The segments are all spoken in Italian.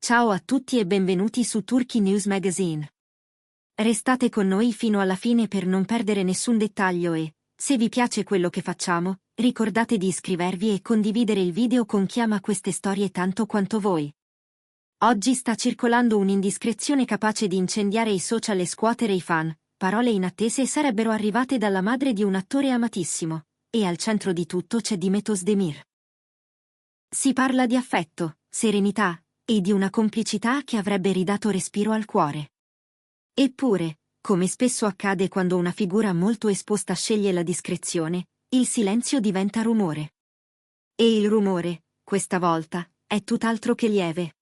Ciao a tutti e benvenuti su Turkey News Magazine. Restate con noi fino alla fine per non perdere nessun dettaglio e, se vi piace quello che facciamo, ricordate di iscrivervi e condividere il video con chi ama queste storie tanto quanto voi. Oggi sta circolando un'indiscrezione capace di incendiare i social e scuotere i fan, parole inattese sarebbero arrivate dalla madre di un attore amatissimo, e al centro di tutto c'è Demet Özdemir. Si parla di affetto, serenità, e di una complicità che avrebbe ridato respiro al cuore. Eppure, come spesso accade quando una figura molto esposta sceglie la discrezione, il silenzio diventa rumore. E il rumore, questa volta, è tutt'altro che lieve.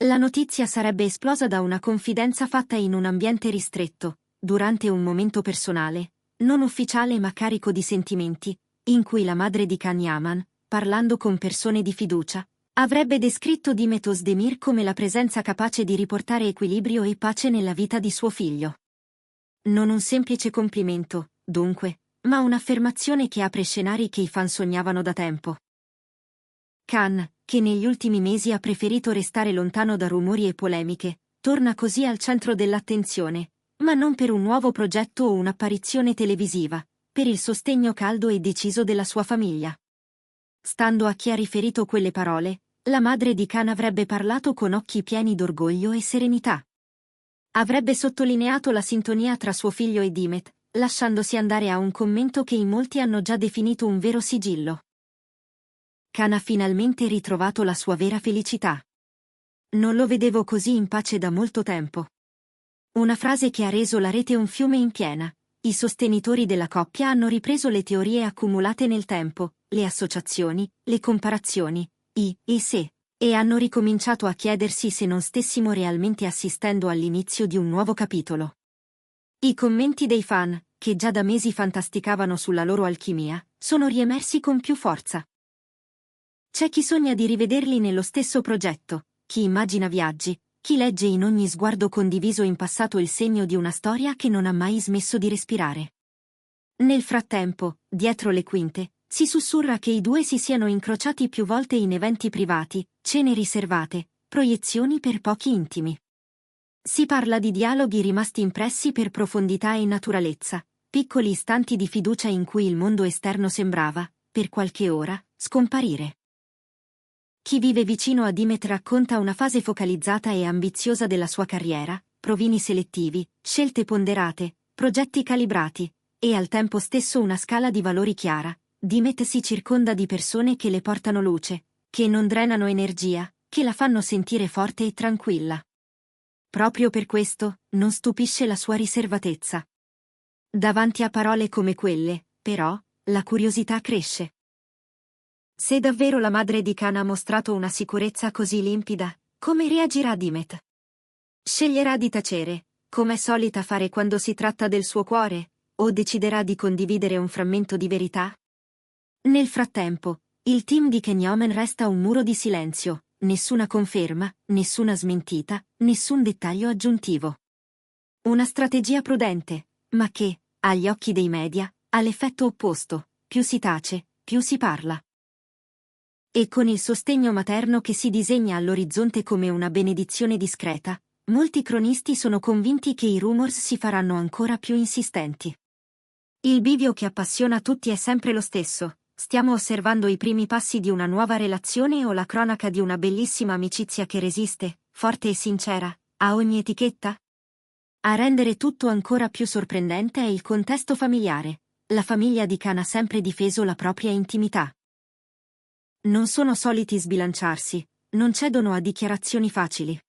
La notizia sarebbe esplosa da una confidenza fatta in un ambiente ristretto, durante un momento personale, non ufficiale ma carico di sentimenti, in cui la madre di Can Yaman, parlando con persone di fiducia, avrebbe descritto Demet Özdemir come la presenza capace di riportare equilibrio e pace nella vita di suo figlio. Non un semplice complimento, dunque, ma un'affermazione che apre scenari che i fan sognavano da tempo. Can, che negli ultimi mesi ha preferito restare lontano da rumori e polemiche, torna così al centro dell'attenzione, ma non per un nuovo progetto o un'apparizione televisiva, per il sostegno caldo e deciso della sua famiglia. Stando a chi ha riferito quelle parole, la madre di Can avrebbe parlato con occhi pieni d'orgoglio e serenità. Avrebbe sottolineato la sintonia tra suo figlio e Demet, lasciandosi andare a un commento che in molti hanno già definito un vero sigillo. Can ha finalmente ritrovato la sua vera felicità. Non lo vedevo così in pace da molto tempo. Una frase che ha reso la rete un fiume in piena. I sostenitori della coppia hanno ripreso le teorie accumulate nel tempo, le associazioni, le comparazioni, i e se, e hanno ricominciato a chiedersi se non stessimo realmente assistendo all'inizio di un nuovo capitolo. I commenti dei fan, che già da mesi fantasticavano sulla loro alchimia, sono riemersi con più forza. C'è chi sogna di rivederli nello stesso progetto, chi immagina viaggi, chi legge in ogni sguardo condiviso in passato il segno di una storia che non ha mai smesso di respirare. Nel frattempo, dietro le quinte, si sussurra che i due si siano incrociati più volte in eventi privati, cene riservate, proiezioni per pochi intimi. Si parla di dialoghi rimasti impressi per profondità e naturalezza, piccoli istanti di fiducia in cui il mondo esterno sembrava, per qualche ora, scomparire. Chi vive vicino a Demet racconta una fase focalizzata e ambiziosa della sua carriera, provini selettivi, scelte ponderate, progetti calibrati, e al tempo stesso una scala di valori chiara. Demet si circonda di persone che le portano luce, che non drenano energia, che la fanno sentire forte e tranquilla. Proprio per questo, non stupisce la sua riservatezza. Davanti a parole come quelle, però, la curiosità cresce. Se davvero la madre di Can ha mostrato una sicurezza così limpida, come reagirà Demet? Sceglierà di tacere, come è solita fare quando si tratta del suo cuore, o deciderà di condividere un frammento di verità? Nel frattempo, il team di Can Yaman resta un muro di silenzio, nessuna conferma, nessuna smentita, nessun dettaglio aggiuntivo. Una strategia prudente, ma che, agli occhi dei media, ha l'effetto opposto: più si tace, più si parla. E con il sostegno materno che si disegna all'orizzonte come una benedizione discreta, molti cronisti sono convinti che i rumors si faranno ancora più insistenti. Il bivio che appassiona tutti è sempre lo stesso: stiamo osservando i primi passi di una nuova relazione o la cronaca di una bellissima amicizia che resiste, forte e sincera, a ogni etichetta? A rendere tutto ancora più sorprendente è il contesto familiare. La famiglia di Can ha sempre difeso la propria intimità. Non sono soliti sbilanciarsi, non cedono a dichiarazioni facili.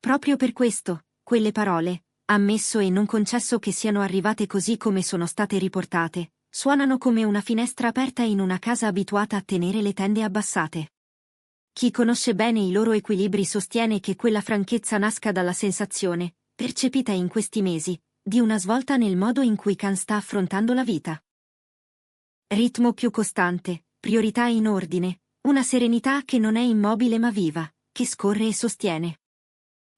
Proprio per questo, quelle parole, ammesso e non concesso che siano arrivate così come sono state riportate, suonano come una finestra aperta in una casa abituata a tenere le tende abbassate. Chi conosce bene i loro equilibri sostiene che quella franchezza nasca dalla sensazione, percepita in questi mesi, di una svolta nel modo in cui Can sta affrontando la vita. Ritmo più costante, priorità in ordine, una serenità che non è immobile ma viva, che scorre e sostiene.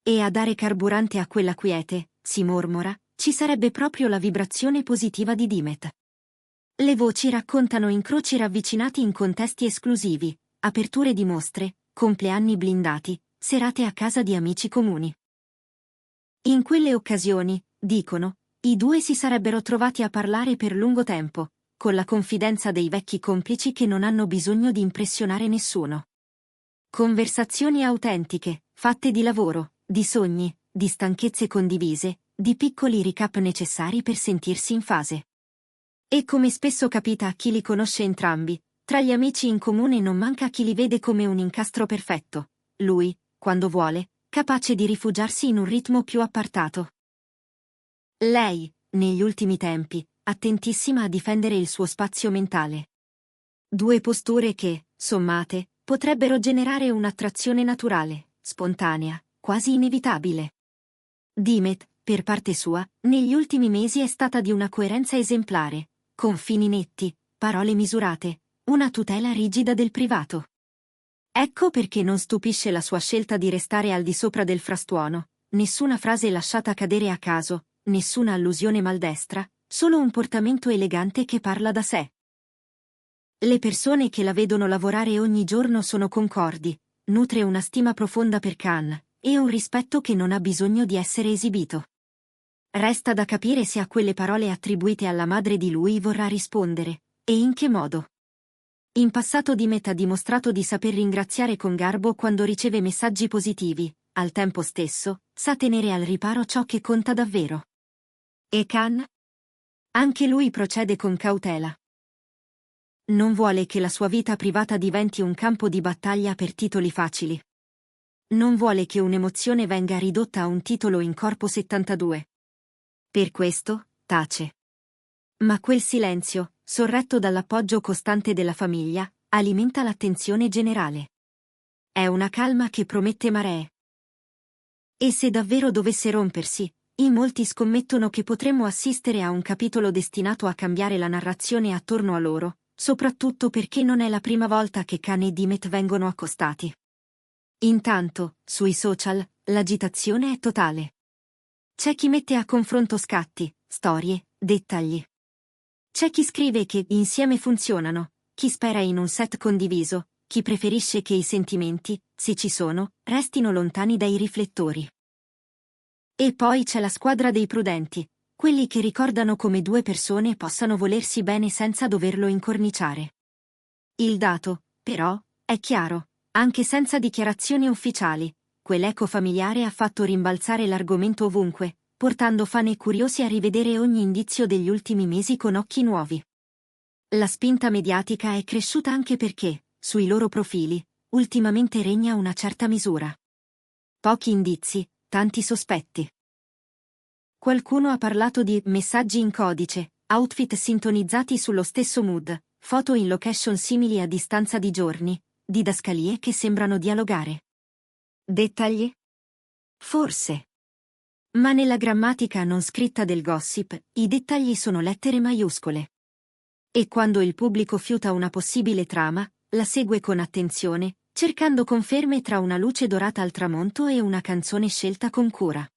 E a dare carburante a quella quiete, si mormora, ci sarebbe proprio la vibrazione positiva di Demet. Le voci raccontano incroci ravvicinati in contesti esclusivi, aperture di mostre, compleanni blindati, serate a casa di amici comuni. In quelle occasioni, dicono, i due si sarebbero trovati a parlare per lungo tempo, con la confidenza dei vecchi complici che non hanno bisogno di impressionare nessuno. Conversazioni autentiche, fatte di lavoro, di sogni, di stanchezze condivise, di piccoli recap necessari per sentirsi in fase. E come spesso capita a chi li conosce entrambi, tra gli amici in comune non manca chi li vede come un incastro perfetto, lui, quando vuole, capace di rifugiarsi in un ritmo più appartato. Lei, negli ultimi tempi, attentissima a difendere il suo spazio mentale. Due posture che, sommate, potrebbero generare un'attrazione naturale, spontanea, quasi inevitabile. Dimet, per parte sua, negli ultimi mesi è stata di una coerenza esemplare, confini netti, parole misurate, una tutela rigida del privato. Ecco perché non stupisce la sua scelta di restare al di sopra del frastuono, nessuna frase lasciata cadere a caso, nessuna allusione maldestra, solo un portamento elegante che parla da sé. Le persone che la vedono lavorare ogni giorno sono concordi, nutre una stima profonda per Khan, e un rispetto che non ha bisogno di essere esibito. Resta da capire se a quelle parole attribuite alla madre di lui vorrà rispondere, e in che modo. In passato Dimet ha dimostrato di saper ringraziare con garbo quando riceve messaggi positivi, al tempo stesso, sa tenere al riparo ciò che conta davvero. E Khan? Anche lui procede con cautela. Non vuole che la sua vita privata diventi un campo di battaglia per titoli facili. Non vuole che un'emozione venga ridotta a un titolo in corpo 72. Per questo, tace. Ma quel silenzio, sorretto dall'appoggio costante della famiglia, alimenta l'attenzione generale. È una calma che promette maree. E se davvero dovesse rompersi, in molti scommettono che potremmo assistere a un capitolo destinato a cambiare la narrazione attorno a loro, soprattutto perché non è la prima volta che Khan e Dimet vengono accostati. Intanto, sui social, l'agitazione è totale. C'è chi mette a confronto scatti, storie, dettagli. C'è chi scrive che insieme funzionano, chi spera in un set condiviso, chi preferisce che i sentimenti, se ci sono, restino lontani dai riflettori. E poi c'è la squadra dei prudenti, quelli che ricordano come due persone possano volersi bene senza doverlo incorniciare. Il dato, però, è chiaro, anche senza dichiarazioni ufficiali, quell'eco familiare ha fatto rimbalzare l'argomento ovunque, portando fan e curiosi a rivedere ogni indizio degli ultimi mesi con occhi nuovi. La spinta mediatica è cresciuta anche perché, sui loro profili, ultimamente regna una certa misura. Pochi indizi, tanti sospetti. Qualcuno ha parlato di messaggi in codice, outfit sintonizzati sullo stesso mood, foto in location simili a distanza di giorni, didascalie che sembrano dialogare. Dettagli? Forse. Ma nella grammatica non scritta del gossip, i dettagli sono lettere maiuscole. E quando il pubblico fiuta una possibile trama, la segue con attenzione, cercando conferme tra una luce dorata al tramonto e una canzone scelta con cura.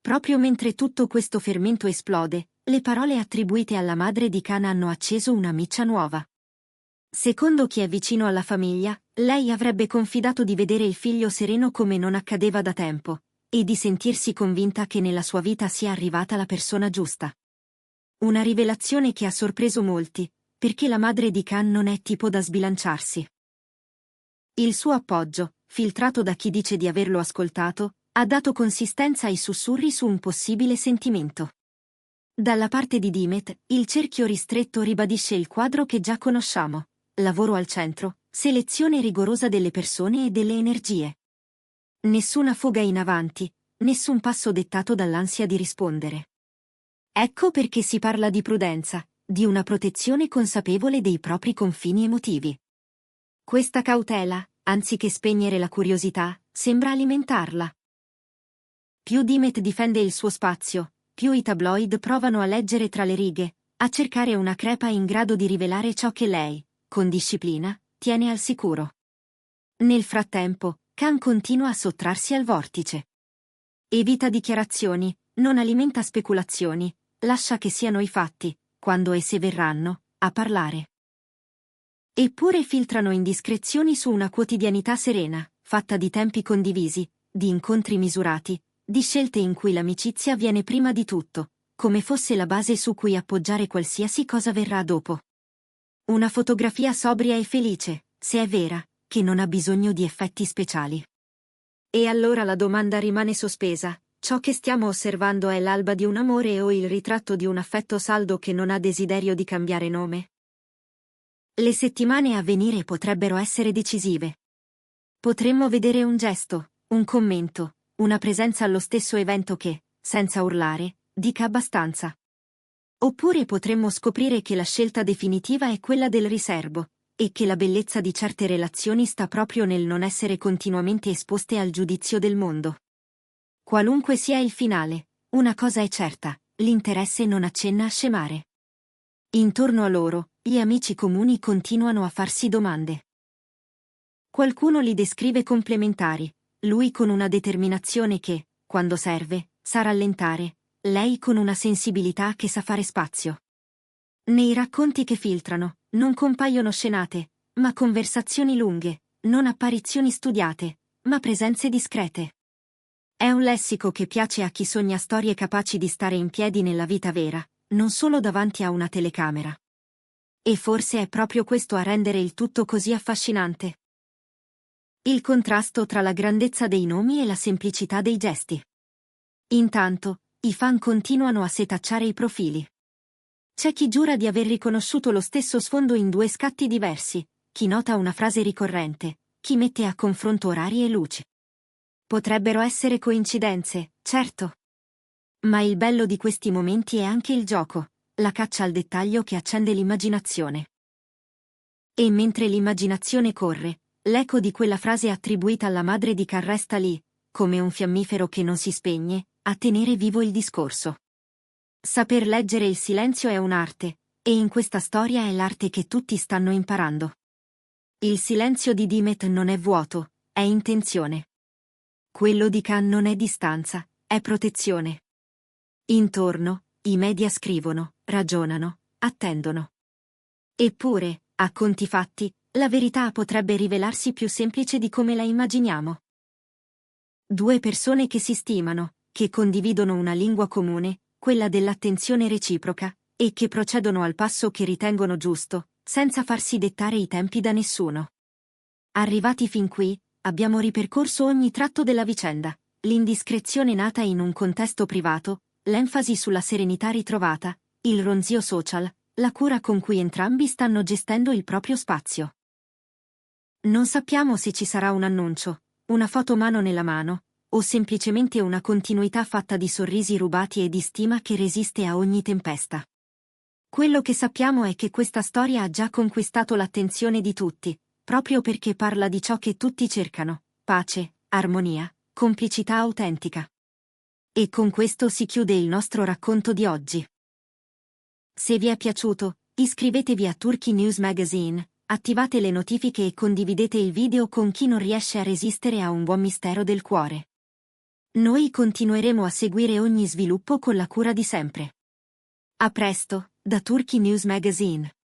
Proprio mentre tutto questo fermento esplode, le parole attribuite alla madre di Khan hanno acceso una miccia nuova. Secondo chi è vicino alla famiglia, lei avrebbe confidato di vedere il figlio sereno come non accadeva da tempo, e di sentirsi convinta che nella sua vita sia arrivata la persona giusta. Una rivelazione che ha sorpreso molti, perché la madre di Khan non è tipo da sbilanciarsi. Il suo appoggio, filtrato da chi dice di averlo ascoltato, ha dato consistenza ai sussurri su un possibile sentimento. Dalla parte di Dimet, il cerchio ristretto ribadisce il quadro che già conosciamo: lavoro al centro, selezione rigorosa delle persone e delle energie. Nessuna fuga in avanti, nessun passo dettato dall'ansia di rispondere. Ecco perché si parla di prudenza, di una protezione consapevole dei propri confini emotivi. Questa cautela, anziché spegnere la curiosità, sembra alimentarla. Più Dimet difende il suo spazio, più i tabloid provano a leggere tra le righe, a cercare una crepa in grado di rivelare ciò che lei, con disciplina, tiene al sicuro. Nel frattempo, Khan continua a sottrarsi al vortice. Evita dichiarazioni, non alimenta speculazioni, lascia che siano i fatti, quando e se verranno, a parlare. Eppure filtrano indiscrezioni su una quotidianità serena, fatta di tempi condivisi, di incontri misurati, di scelte in cui l'amicizia viene prima di tutto, come fosse la base su cui appoggiare qualsiasi cosa verrà dopo. Una fotografia sobria e felice, se è vera, che non ha bisogno di effetti speciali. E allora la domanda rimane sospesa: ciò che stiamo osservando è l'alba di un amore o il ritratto di un affetto saldo che non ha desiderio di cambiare nome? Le settimane a venire potrebbero essere decisive. Potremmo vedere un gesto, un commento, una presenza allo stesso evento che, senza urlare, dica abbastanza. Oppure potremmo scoprire che la scelta definitiva è quella del riservo, e che la bellezza di certe relazioni sta proprio nel non essere continuamente esposte al giudizio del mondo. Qualunque sia il finale, una cosa è certa: l'interesse non accenna a scemare. Intorno a loro, gli amici comuni continuano a farsi domande. Qualcuno li descrive complementari, lui con una determinazione che, quando serve, sa rallentare, lei con una sensibilità che sa fare spazio. Nei racconti che filtrano, non compaiono scenate, ma conversazioni lunghe, non apparizioni studiate, ma presenze discrete. È un lessico che piace a chi sogna storie capaci di stare in piedi nella vita vera, non solo davanti a una telecamera. E forse è proprio questo a rendere il tutto così affascinante. Il contrasto tra la grandezza dei nomi e la semplicità dei gesti. Intanto, i fan continuano a setacciare i profili. C'è chi giura di aver riconosciuto lo stesso sfondo in due scatti diversi, chi nota una frase ricorrente, chi mette a confronto orari e luci. Potrebbero essere coincidenze, certo. Ma il bello di questi momenti è anche il gioco, la caccia al dettaglio che accende l'immaginazione. E mentre l'immaginazione corre, l'eco di quella frase attribuita alla madre di Carl resta lì, come un fiammifero che non si spegne, a tenere vivo il discorso. Saper leggere il silenzio è un'arte, e in questa storia è l'arte che tutti stanno imparando. Il silenzio di Dimet non è vuoto, è intenzione. Quello di Khan non è distanza, è protezione. Intorno, i media scrivono, ragionano, attendono. Eppure, a conti fatti, la verità potrebbe rivelarsi più semplice di come la immaginiamo. Due persone che si stimano, che condividono una lingua comune, quella dell'attenzione reciproca, e che procedono al passo che ritengono giusto, senza farsi dettare i tempi da nessuno. Arrivati fin qui, abbiamo ripercorso ogni tratto della vicenda, l'indiscrezione nata in un contesto privato, l'enfasi sulla serenità ritrovata, il ronzio social, la cura con cui entrambi stanno gestendo il proprio spazio. Non sappiamo se ci sarà un annuncio, una foto mano nella mano, o semplicemente una continuità fatta di sorrisi rubati e di stima che resiste a ogni tempesta. Quello che sappiamo è che questa storia ha già conquistato l'attenzione di tutti, proprio perché parla di ciò che tutti cercano: pace, armonia, complicità autentica. E con questo si chiude il nostro racconto di oggi. Se vi è piaciuto, iscrivetevi a Turkey News Magazine, attivate le notifiche e condividete il video con chi non riesce a resistere a un buon mistero del cuore. Noi continueremo a seguire ogni sviluppo con la cura di sempre. A presto, da Turkey News Magazine.